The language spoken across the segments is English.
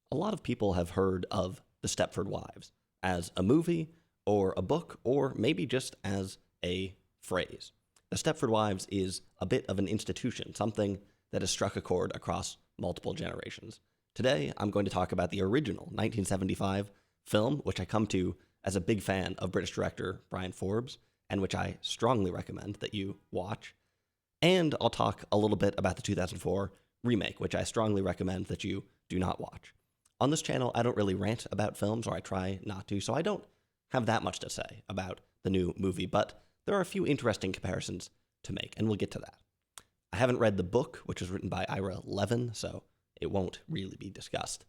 A lot of people have heard of The Stepford Wives as a movie or a book or maybe just as a phrase. The Stepford Wives is a bit of an institution, something that has struck a chord across multiple generations. Today, I'm going to talk about the original 1975 film, which I come to as a big fan of British director Bryan Forbes, and which I strongly recommend that you watch. And I'll talk a little bit about the 2004 remake, which I strongly recommend that you do not watch. On this channel, I don't really rant about films, or I try not to, so I don't have that much to say about the new movie, but there are a few interesting comparisons to make, and we'll get to that. I haven't read the book, which was written by Ira Levin, so it won't really be discussed.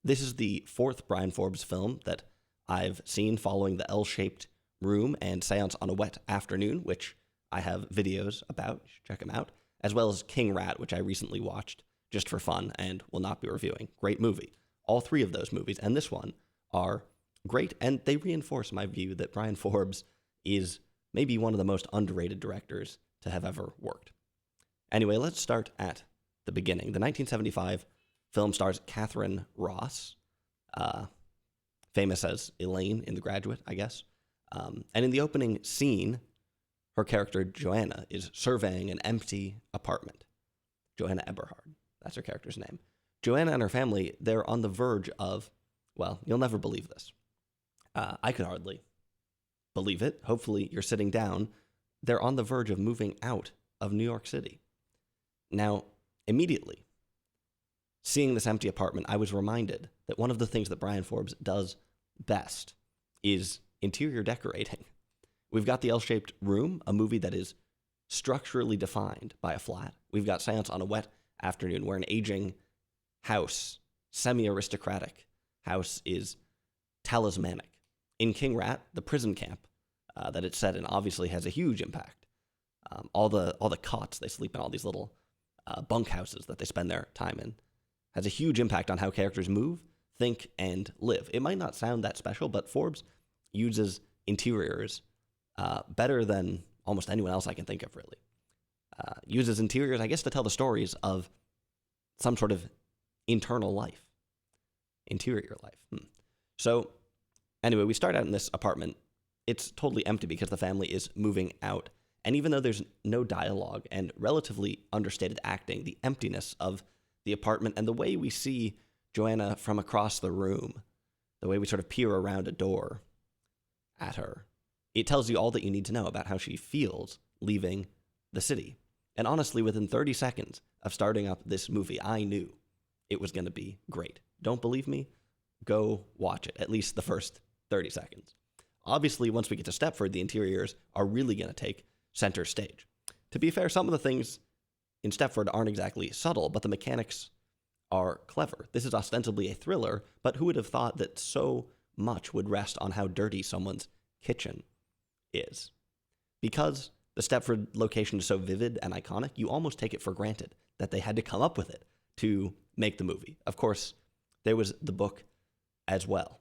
This is the fourth Bryan Forbes film that I've seen following The L-Shaped Room and Seance on a Wet Afternoon, which I have videos about. You should check them out, as well as King Rat, which I recently watched just for fun and will not be reviewing. Great movie. All three of those movies and this one are great, and they reinforce my view that Bryan Forbes is maybe one of the most underrated directors to have ever worked. Anyway, let's start at the beginning. The 1975 film stars Catherine Ross, famous as Elaine in The Graduate, I guess. And in the opening scene, her character, Joanna, is surveying an empty apartment. Joanna Eberhard, that's her character's name. Joanna and her family, they're on the verge of, well, you'll never believe this. I could hardly believe it. Hopefully you're sitting down. They're on the verge of moving out of New York City. Now, immediately, seeing this empty apartment, I was reminded that one of the things that Bryan Forbes does best is interior decorating. We've got The L-Shaped Room, a movie that is structurally defined by a flat. We've got Seance on a Wet Afternoon, where an aging house, semi-aristocratic house, is talismanic. In King Rat, the prison camp that it's set in obviously has a huge impact. All the cots they sleep in, all these little bunkhouses that they spend their time in, has a huge impact on how characters move, think, and live. It might not sound that special, but Forbes uses interiors better than almost anyone else I can think of, really. Uses interiors, I guess, to tell the stories of some sort of internal life, interior life. So, anyway, we start out in this apartment. It's totally empty because the family is moving out. And even though there's no dialogue and relatively understated acting, the emptiness of the apartment and the way we see Joanna from across the room, the way we sort of peer around a door at her, it tells you all that you need to know about how she feels leaving the city. And honestly, within 30 seconds of starting up this movie, I knew it was going to be great. Don't believe me? Go watch it, at least the first 30 seconds. Obviously, once we get to Stepford, the interiors are really going to take center stage. To be fair, some of the things in Stepford aren't exactly subtle, but the mechanics are clever. This is ostensibly a thriller, but who would have thought that so much would rest on how dirty someone's kitchen is? Because the Stepford location is so vivid and iconic, you almost take it for granted that they had to come up with it to make the movie. Of course, there was the book as well.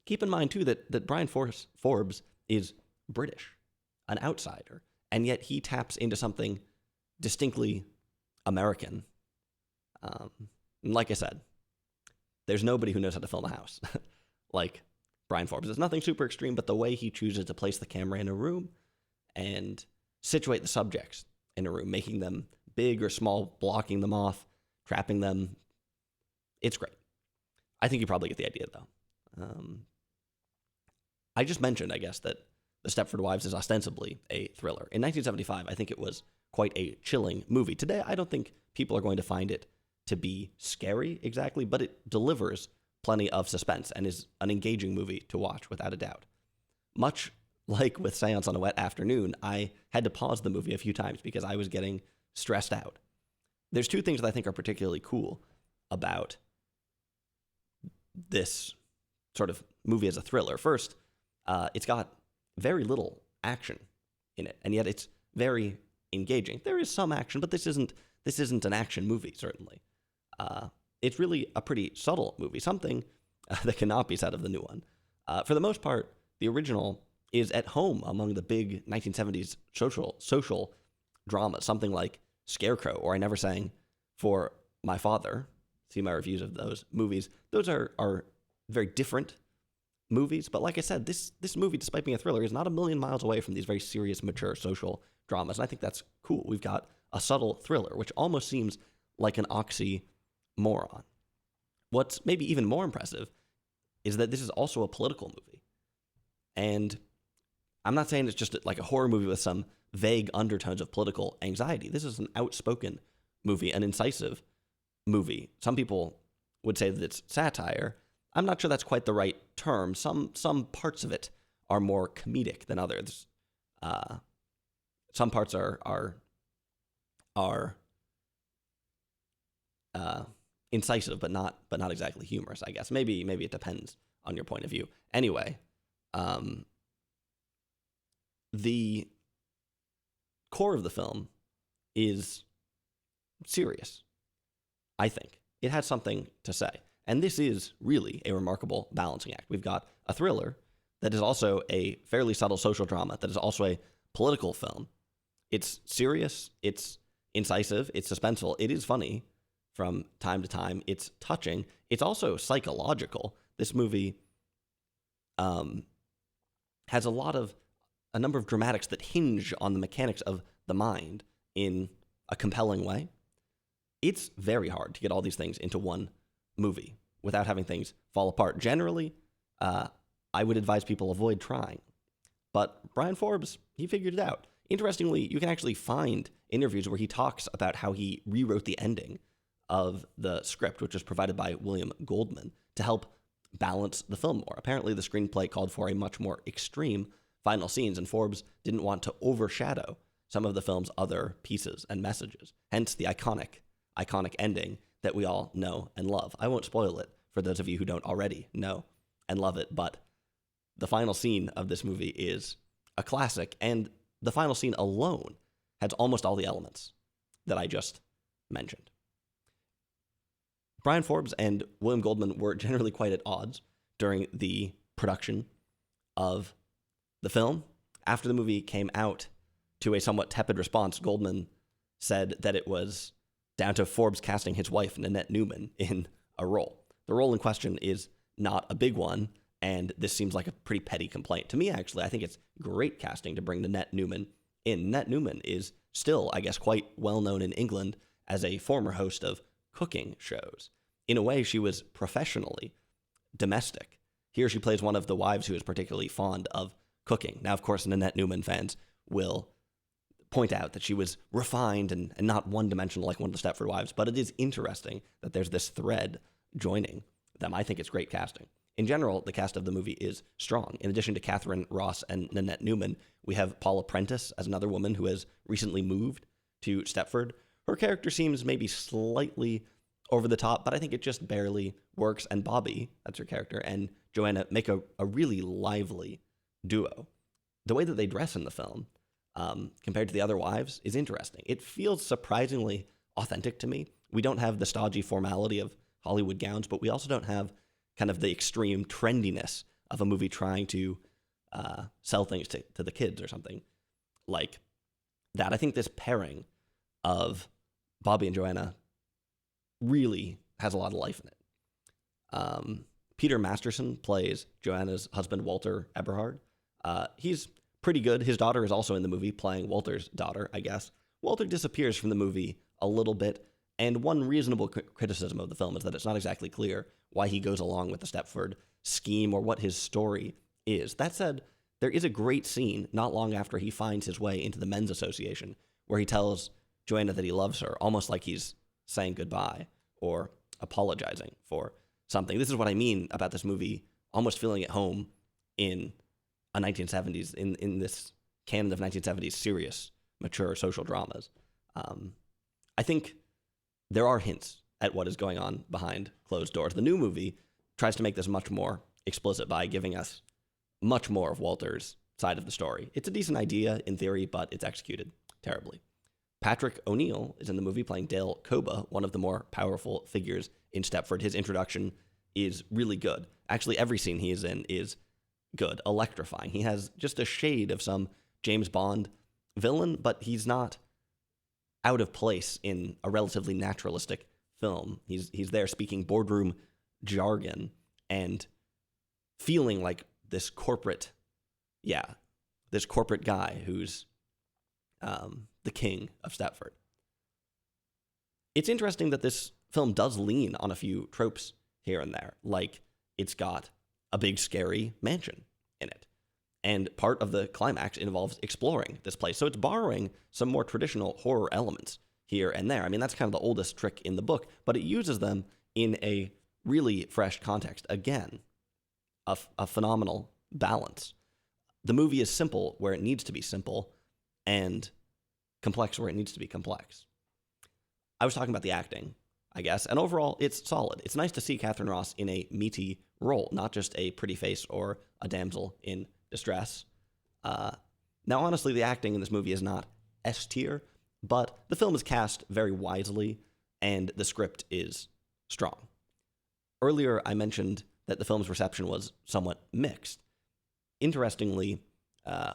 Keep in mind, too, that Bryan Forbes is British, an outsider, and yet he taps into something distinctly American. Like I said, there's nobody who knows how to film a house like Bryan Forbes. It's nothing super extreme, but the way he chooses to place the camera in a room and situate the subjects in a room, making them big or small, blocking them off, trapping them, it's great. I think you probably get the idea, though. I just mentioned, I guess, that The Stepford Wives is ostensibly a thriller. In 1975, I think it was quite a chilling movie. Today, I don't think people are going to find it to be scary exactly, but it delivers plenty of suspense and is an engaging movie to watch without a doubt. Much like with Seance on a Wet Afternoon, I had to pause the movie a few times because I was getting stressed out. There's two things that I think are particularly cool about this sort of movie as a thriller. First, it's got very little action in it, and yet it's very engaging. There is some action, but this isn't an action movie, certainly. It's really a pretty subtle movie, something that cannot be said of the new one. For the most part, the original is at home among the big 1970s social dramas, something like Scarecrow, or I Never Sang for My Father, see my reviews of those movies. Those are very different movies, but like I said, this movie, despite being a thriller, is not a million miles away from these very serious, mature social dramas, and I think that's cool. We've got a subtle thriller, which almost seems like an oxymoron. What's maybe even more impressive is that this is also a political movie. And I'm not saying it's just like a horror movie with some vague undertones of political anxiety. This is an outspoken movie, an incisive movie. Some people would say that it's satire. I'm not sure that's quite the right term. Some parts of it are more comedic than others. Some parts are incisive, but not exactly humorous, I guess. Maybe it depends on your point of view. Anyway, the core of the film is serious, I think. It has something to say. And this is really a remarkable balancing act. We've got a thriller that is also a fairly subtle social drama, that is also a political film. It's serious, it's incisive, it's suspenseful, it is funny from time to time, it's touching, it's also psychological. This movie has a number of dramatics that hinge on the mechanics of the mind in a compelling way. It's very hard to get all these things into one movie without having things fall apart. Generally, I would advise people avoid trying. But Brian Forbes, he figured it out. Interestingly, you can actually find interviews where he talks about how he rewrote the ending of the script, which was provided by William Goldman, to help balance the film more. Apparently, the screenplay called for a much more extreme final scenes, and Forbes didn't want to overshadow some of the film's other pieces and messages. Hence the iconic ending that we all know and love. I won't spoil it for those of you who don't already know and love it, but the final scene of this movie is a classic, and the final scene alone has almost all the elements that I just mentioned. Brian Forbes and William Goldman were generally quite at odds during the production of the film. After the movie came out, to a somewhat tepid response, Goldman said that it was down to Forbes casting his wife, Nanette Newman, in a role. The role in question is not a big one, and this seems like a pretty petty complaint. To me, actually, I think it's great casting to bring Nanette Newman in. Nanette Newman is still, I guess, quite well known in England as a former host of cooking shows. In a way, she was professionally domestic. Here she plays one of the wives who is particularly fond of cooking. Now, of course, Nanette Newman fans will point out that she was refined and not one-dimensional like one of the Stepford wives, but it is interesting that there's this thread joining them. I think it's great casting. In general, the cast of the movie is strong. In addition to Catherine Ross and Nanette Newman, we have Paula Prentice as another woman who has recently moved to Stepford. Her character seems maybe slightly over the top, but I think it just barely works. And Bobby, that's her character, and Joanna make a really lively duo. The way that they dress in the film, compared to the other wives, is interesting. It feels surprisingly authentic to me. We don't have the stodgy formality of Hollywood gowns, but we also don't have kind of the extreme trendiness of a movie trying to sell things to the kids or something like that. I think this pairing of Bobby and Joanna really has a lot of life in it. Peter Masterson plays Joanna's husband, Walter Eberhard. He's pretty good. His daughter is also in the movie, playing Walter's daughter, I guess. Walter disappears from the movie a little bit, and one reasonable criticism of the film is that it's not exactly clear why he goes along with the Stepford scheme or what his story is. That said, there is a great scene not long after he finds his way into the men's association where he tells Joanna that he loves her, almost like he's saying goodbye or apologizing for something. This is what I mean about this movie almost feeling at home in a 1970s, in this canon of 1970s serious, mature social dramas. I think there are hints at what is going on behind closed doors. The new movie tries to make this much more explicit by giving us much more of Walter's side of the story. It's a decent idea in theory, but it's executed terribly. Patrick O'Neill is in the movie playing Dale Koba, one of the more powerful figures in Stepford. His introduction is really good. Actually, every scene he is in is good, electrifying. He has just a shade of some James Bond villain, but he's not out of place in a relatively naturalistic film. He's there speaking boardroom jargon and feeling like this corporate guy who's the king of Stepford. It's interesting that this film does lean on a few tropes here and there, like it's got a big scary mansion in it. And part of the climax involves exploring this place. So it's borrowing some more traditional horror elements here and there. I mean, that's kind of the oldest trick in the book, but it uses them in a really fresh context. Again, a phenomenal balance. The movie is simple where it needs to be simple and complex where it needs to be complex. I was talking about the acting, I guess, and overall, it's solid. It's nice to see Catherine Ross in a meaty role, not just a pretty face or a damsel in distress. Now, honestly, the acting in this movie is not S tier, but the film is cast very wisely, and the script is strong. Earlier, I mentioned that the film's reception was somewhat mixed. Interestingly,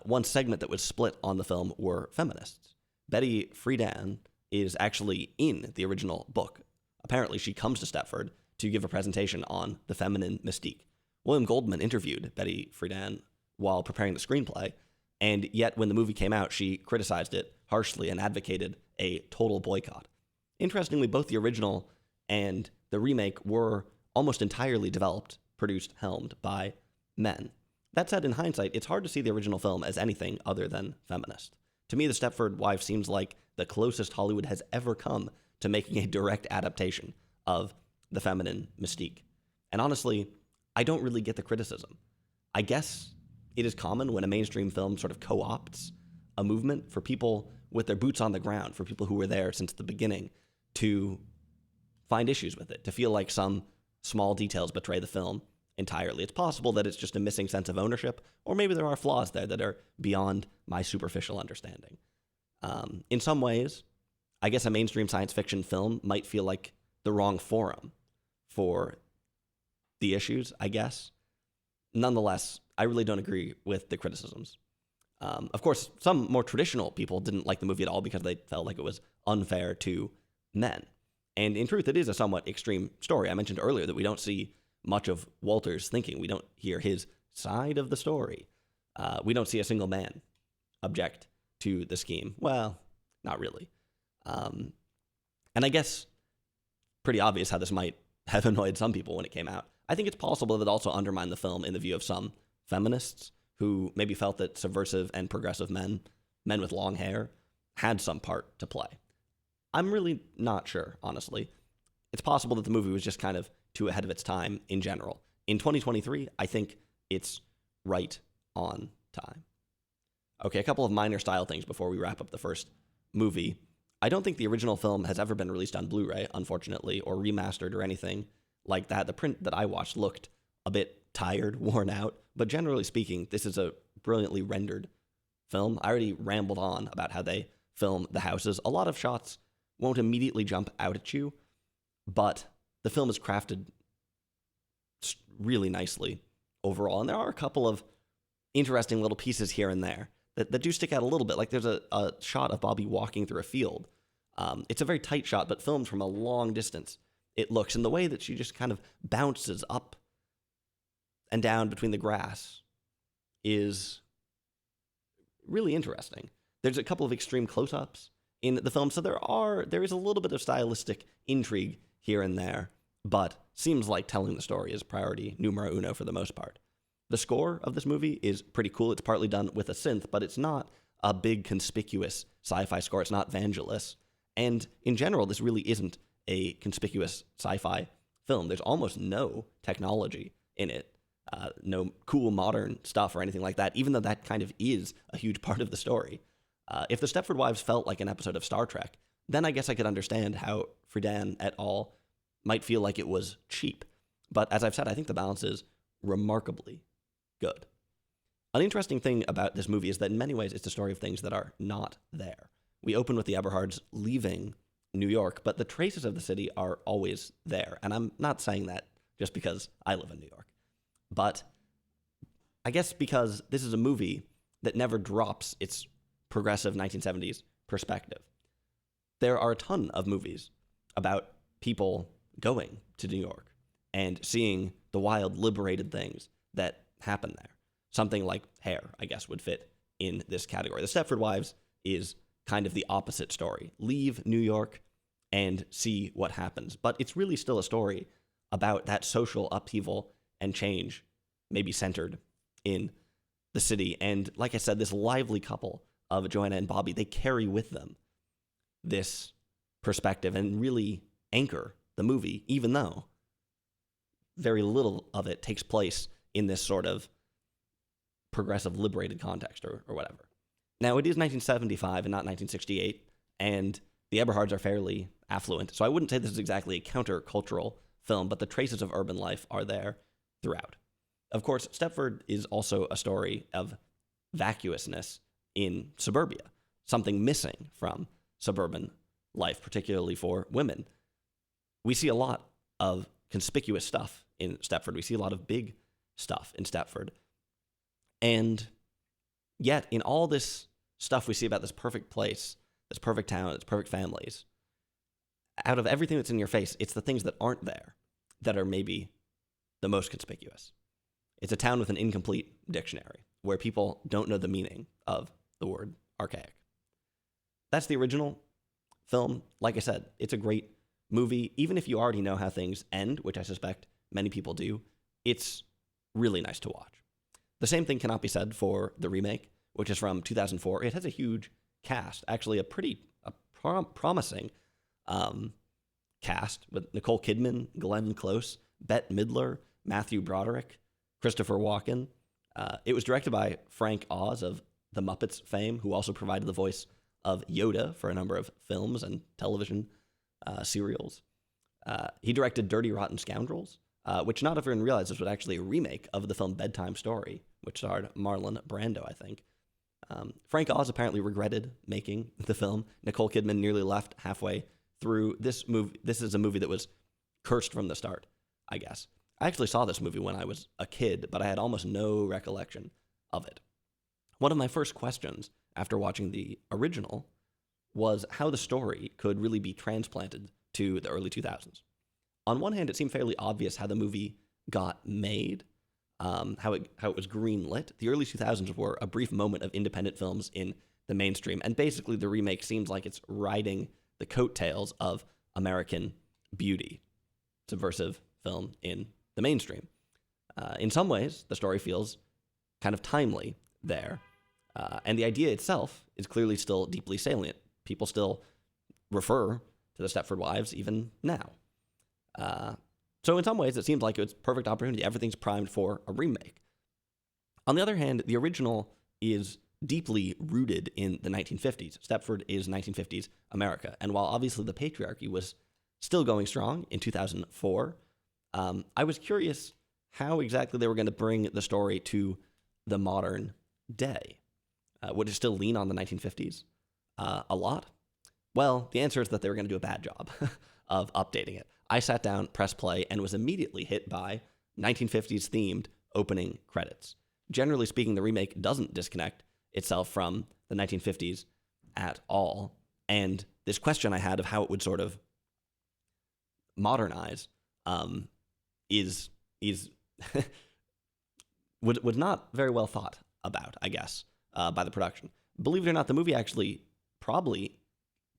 one segment that was split on the film were feminists. Betty Friedan is actually in the original book. Apparently, she comes to Stepford to give a presentation on the feminine mystique. William Goldman interviewed Betty Friedan while preparing the screenplay, and yet when the movie came out, she criticized it harshly and advocated a total boycott. Interestingly, both the original and the remake were almost entirely developed, produced, helmed by men. That said, in hindsight, it's hard to see the original film as anything other than feminist. To me, The Stepford Wives seems like the closest Hollywood has ever come to making a direct adaptation of the feminine mystique. And honestly, I don't really get the criticism. I guess it is common when a mainstream film sort of co-opts a movement for people with their boots on the ground, for people who were there since the beginning, to find issues with it, to feel like some small details betray the film entirely. It's possible that it's just a missing sense of ownership, or maybe there are flaws there that are beyond my superficial understanding. In some ways, I guess a mainstream science fiction film might feel like the wrong forum for the issues, I guess. Nonetheless, I really don't agree with the criticisms. Of course, some more traditional people didn't like the movie at all because they felt like it was unfair to men. And in truth, it is a somewhat extreme story. I mentioned earlier that we don't see much of Walter's thinking. We don't hear his side of the story. We don't see a single man object to the scheme. Well, not really. And I guess pretty obvious how this might have annoyed some people when it came out. I think it's possible that it also undermined the film in the view of some feminists who maybe felt that subversive and progressive men with long hair, had some part to play. I'm really not sure, honestly. It's possible that the movie was just kind of too ahead of its time in general. In 2023, I think it's right on time. Okay, a couple of minor style things before we wrap up the first movie. I don't think the original film has ever been released on Blu-ray, unfortunately, or remastered or anything like that. The print that I watched looked a bit tired, worn out, but generally speaking, this is a brilliantly rendered film. I already rambled on about how they film the houses. A lot of shots won't immediately jump out at you, but the film is crafted really nicely overall, and there are a couple of interesting little pieces here and there that do stick out a little bit. Like there's a shot of Bobby walking through a field. It's a very tight shot, but filmed from a long distance. It looks, and the way that she just kind of bounces up and down between the grass is really interesting. There's a couple of extreme close-ups in the film, so there is a little bit of stylistic intrigue here and there, but seems like telling the story is priority numero uno for the most part. The score of this movie is pretty cool. It's partly done with a synth, but it's not a big, conspicuous sci-fi score. It's not Vangelis. And in general, this really isn't a conspicuous sci-fi film. There's almost no technology in it, no cool modern stuff or anything like that, even though that kind of is a huge part of the story. If The Stepford Wives felt like an episode of Star Trek, then I guess I could understand how Friedan et al. Might feel like it was cheap. But as I've said, I think the balance is remarkably good. An interesting thing about this movie is that in many ways it's a story of things that are not there. We open with the Eberhards leaving New York, but the traces of the city are always there. And I'm not saying that just because I live in New York. But I guess because this is a movie that never drops its progressive 1970s perspective. There are a ton of movies about people going to New York and seeing the wild, liberated things that happen there. Something like Hair, I guess, would fit in this category. The Stepford Wives is kind of the opposite story. Leave New York and see what happens. But it's really still a story about that social upheaval and change, maybe centered in the city. And like I said, this lively couple of Joanna and Bobby, they carry with them this perspective and really anchor the movie, even though very little of it takes place in this sort of progressive liberated context or whatever. Now, it is 1975 and not 1968, and the Eberhards are fairly affluent, so I wouldn't say this is exactly a countercultural film, but the traces of urban life are there throughout. Of course, Stepford is also a story of vacuousness in suburbia, something missing from suburban life, particularly for women. We see a lot of conspicuous stuff in Stepford. We see a lot of big stuff in Stepford. And yet, in all this stuff we see about this perfect place, this perfect town, its perfect families, out of everything that's in your face, it's the things that aren't there that are maybe the most conspicuous. It's a town with an incomplete dictionary where people don't know the meaning of the word archaic. That's the original film. Like I said, it's a great movie. Even if you already know how things end, which I suspect many people do, it's really nice to watch. The same thing cannot be said for the remake, which is from 2004. It has a huge cast, actually a promising cast with Nicole Kidman, Glenn Close, Bette Midler, Matthew Broderick, Christopher Walken. It was directed by Frank Oz of The Muppets fame, who also provided the voice of Yoda for a number of films and television serials. He directed Dirty Rotten Scoundrels, which not everyone realizes was actually a remake of the film Bedtime Story, which starred Marlon Brando, I think. Frank Oz apparently regretted making the film. Nicole Kidman nearly left halfway through this movie. This is a movie that was cursed from the start, I guess. I actually saw this movie when I was a kid, but I had almost no recollection of it. One of my first questions after watching the original was how the story could really be transplanted to the early 2000s. On one hand, it seemed fairly obvious how the movie got made, how it was greenlit. The early 2000s were a brief moment of independent films in the mainstream, and basically the remake seems like it's riding the coattails of American Beauty, subversive film in the mainstream. In some ways, the story feels kind of timely there, and the idea itself is clearly still deeply salient. People still refer to the Stepford Wives even now. So in some ways, it seems like it's a perfect opportunity. Everything's primed for a remake. On the other hand, the original is deeply rooted in the 1950s. Stepford is 1950s America. And while obviously the patriarchy was still going strong in 2004, I was curious how exactly they were going to bring the story to the modern day. Would it still lean on the 1950s a lot? Well, the answer is that they were going to do a bad job of updating it. I sat down, pressed play, and was immediately hit by 1950s themed opening credits. Generally speaking, the remake doesn't disconnect itself from the 1950s at all. And this question I had of how it would sort of modernize is was not very well thought about, I guess, by the production. Believe it or not, the movie actually probably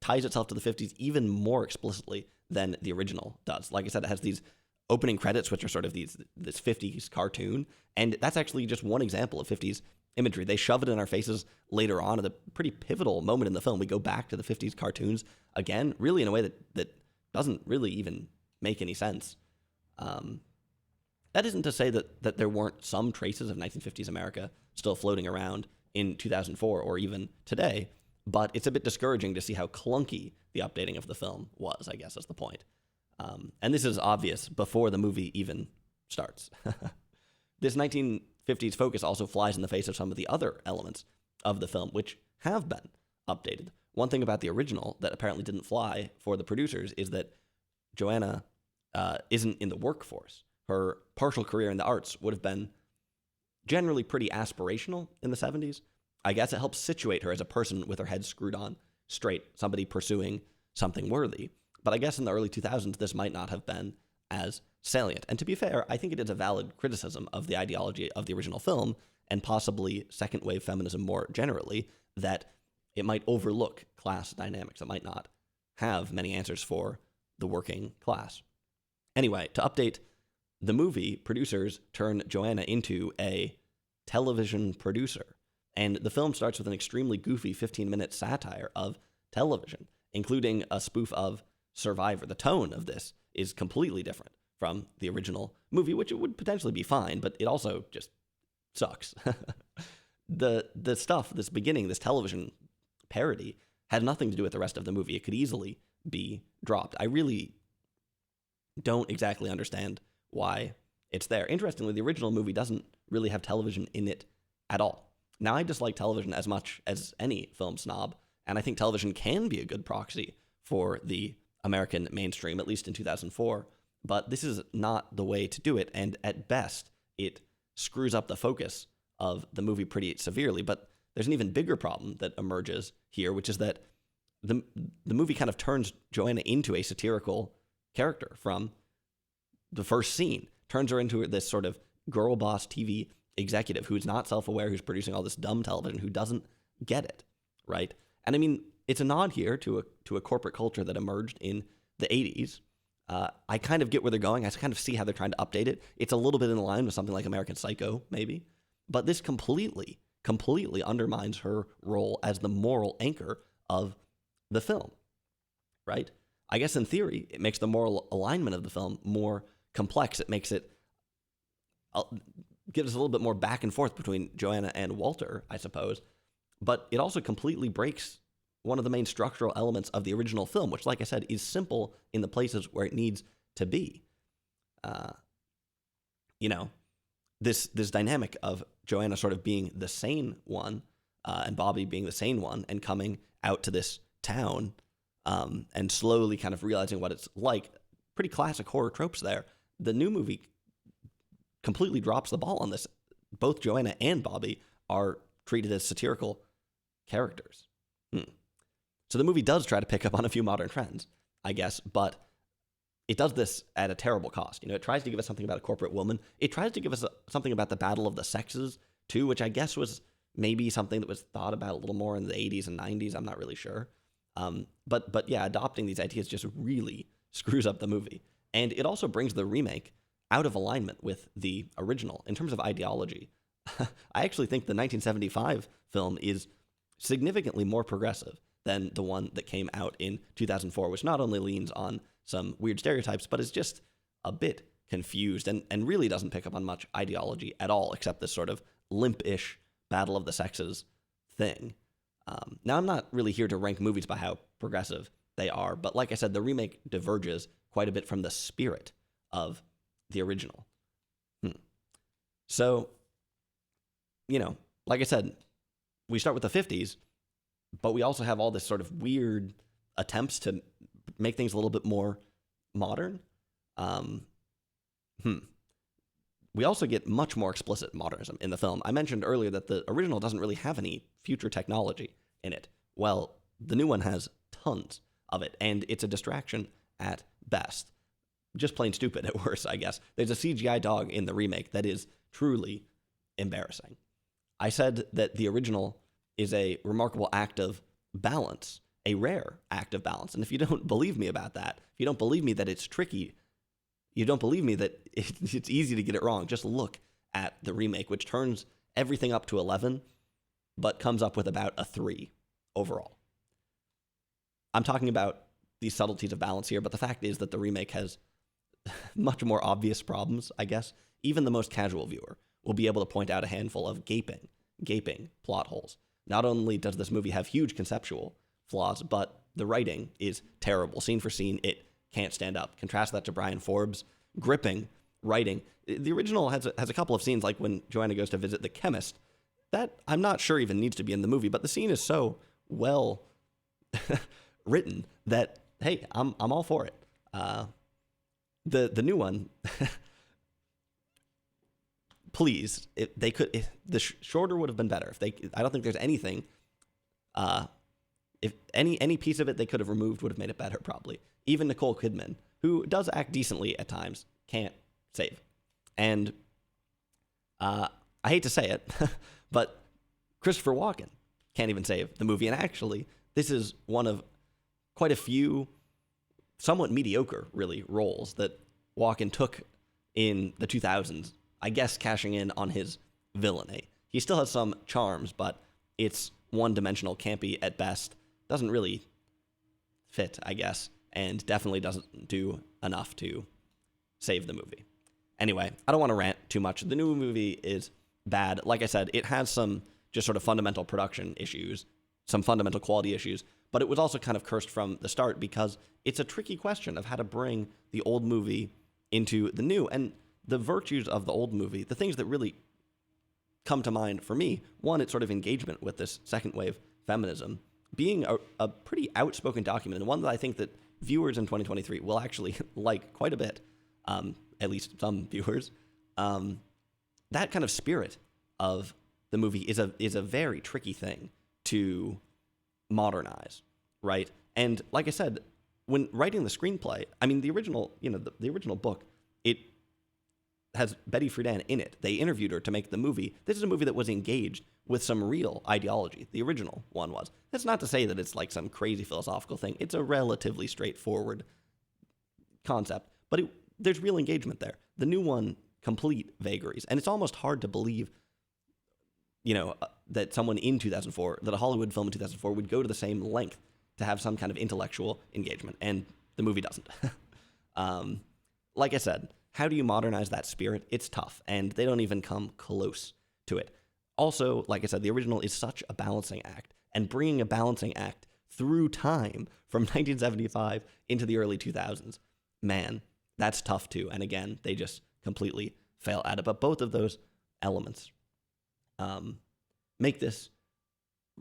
ties itself to the 50s even more explicitly than the original does. Like I said, it has these opening credits, which are sort of this 50s cartoon, and that's actually just one example of 50s imagery. They shove it in our faces later on at a pretty pivotal moment in the film. We go back to the 50s cartoons again, really in a way that doesn't really even make any sense. That isn't to say that there weren't some traces of 1950s America still floating around in 2004 or even today, but it's a bit discouraging to see how clunky the updating of the film was, I guess is the point. And this is obvious before the movie even starts. This 1950s focus also flies in the face of some of the other elements of the film, which have been updated. One thing about the original that apparently didn't fly for the producers is that Joanna isn't in the workforce. Her partial career in the arts would have been generally pretty aspirational in the 70s. I guess it helps situate her as a person with her head screwed on straight, somebody pursuing something worthy. But I guess in the early 2000s, this might not have been as salient. And to be fair, I think it is a valid criticism of the ideology of the original film, and possibly second wave feminism more generally, that it might overlook class dynamics. It might not have many answers for the working class. Anyway, to update the movie, producers turn Joanna into a television producer. And the film starts with an extremely goofy 15-minute satire of television, including a spoof of Survivor. The tone of this is completely different from the original movie, which it would potentially be fine, but it also just sucks. The stuff, this beginning, this television parody, had nothing to do with the rest of the movie. It could easily be dropped. I really don't exactly understand why it's there. Interestingly, the original movie doesn't really have television in it at all. Now, I dislike television as much as any film snob, and I think television can be a good proxy for the American mainstream, at least in 2004, but this is not the way to do it, and at best, it screws up the focus of the movie pretty severely. But there's an even bigger problem that emerges here, which is that the movie kind of turns Joanna into a satirical character from the first scene, turns her into this sort of girl boss TV executive who's not self-aware, who's producing all this dumb television, who doesn't get it, right? And I mean, it's a nod here to a corporate culture that emerged in the 80s. I kind of get where they're going. I kind of see how they're trying to update it. It's a little bit in line with something like American Psycho, maybe. But this completely undermines her role as the moral anchor of the film, right? I guess in theory, it makes the moral alignment of the film more complex. It makes it, gives us a little bit more back and forth between Joanna and Walter, I suppose. But it also completely breaks one of the main structural elements of the original film, which, like I said, is simple in the places where it needs to be. This dynamic of Joanna sort of being the sane one, and Bobby being the sane one, and coming out to this town, and slowly kind of realizing what it's like. Pretty classic horror tropes there. The new movie completely drops the ball on this. Both Joanna and Bobby are treated as satirical characters. So the movie does try to pick up on a few modern trends, I guess, but it does this at a terrible cost. It tries to give us something about a corporate woman. It tries to give us something about the battle of the sexes, too, which I guess was maybe something that was thought about a little more in the 80s and 90s. I'm not really sure. But yeah, adopting these ideas just really screws up the movie. And it also brings the remake out of alignment with the original in terms of ideology. I actually think the 1975 film is significantly more progressive than the one that came out in 2004, which not only leans on some weird stereotypes, but is just a bit confused and really doesn't pick up on much ideology at all, except this sort of limp-ish battle of the sexes thing. Now, I'm not really here to rank movies by how progressive they are, but like I said, the remake diverges quite a bit from the spirit of the original. So, like I said, we start with the 50s, but we also have all this sort of weird attempts to make things a little bit more modern. We also get much more explicit modernism in the film. I mentioned earlier that the original doesn't really have any future technology in it. Well, the new one has tons of it, and it's a distraction at best. Just plain stupid at worst, I guess. There's a CGI dog in the remake that is truly embarrassing. I said that the original is a remarkable act of balance, a rare act of balance. And if you don't believe me about that, if you don't believe me that it's tricky, you don't believe me that it's easy to get it wrong, just look at the remake, which turns everything up to 11, but comes up with about a 3 overall. I'm talking about these subtleties of balance here, but the fact is that the remake has much more obvious problems, I guess. Even the most casual viewer will be able to point out a handful of gaping plot holes. Not only does this movie have huge conceptual flaws, but the writing is terrible. Scene for scene, it can't stand up. Contrast that to Brian Forbes' gripping writing. The original has a couple of scenes, like when Joanna goes to visit the chemist, that I'm not sure even needs to be in the movie, but the scene is so well written that, hey, I'm all for it. The new one, please, shorter would have been better. I don't think there's anything if any piece of it they could have removed would have made it better, probably. Even Nicole Kidman, who does act decently at times, can't save. And I hate to say it, but Christopher Walken can't even save the movie. And actually, this is one of quite a few somewhat mediocre, really, roles that Walken took in the 2000s, I guess cashing in on his villainy. He still has some charms, but it's one-dimensional, campy at best, doesn't really fit, I guess, and definitely doesn't do enough to save the movie. Anyway, I don't want to rant too much. The new movie is bad. Like I said, it has some just sort of fundamental production issues, some fundamental quality issues, but it was also kind of cursed from the start because it's a tricky question of how to bring the old movie into the new. And the virtues of the old movie, the things that really come to mind for me, one, it's sort of engagement with this second wave feminism, being a pretty outspoken document, and one that I think that viewers in 2023 will actually like quite a bit, at least some viewers. That kind of spirit of the movie is a very tricky thing to modernize, right? And like I said, when writing the screenplay, I mean, the original, the original book, it has Betty Friedan in it. They interviewed her to make the movie. This is a movie that was engaged with some real ideology. The original one was. That's not to say that it's like some crazy philosophical thing. It's a relatively straightforward concept, but there's real engagement there. The new one, complete vagaries. And it's almost hard to believe, that someone in 2004, that a Hollywood film in 2004 would go to the same length to have some kind of intellectual engagement. And the movie doesn't. Like I said, how do you modernize that spirit? It's tough, and they don't even come close to it. Also, like I said, the original is such a balancing act, and bringing a balancing act through time from 1975 into the early 2000s, man, that's tough too. And again, they just completely fail at it. But both of those elements make this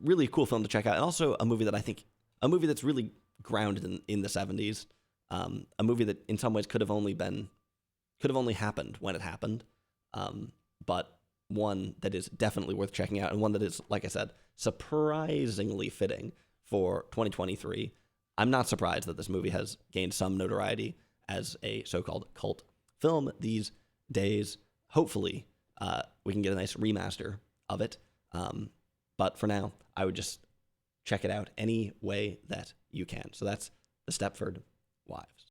really cool film to check out, and also a movie that's really grounded in the 70s, a movie that in some ways could have only happened when it happened, but one that is definitely worth checking out, and one that is, like I said, surprisingly fitting for 2023. I'm not surprised that this movie has gained some notoriety as a so-called cult film these days. Hopefully, we can get a nice remaster of it. But for now, I would just check it out any way that you can. So that's The Stepford Wives.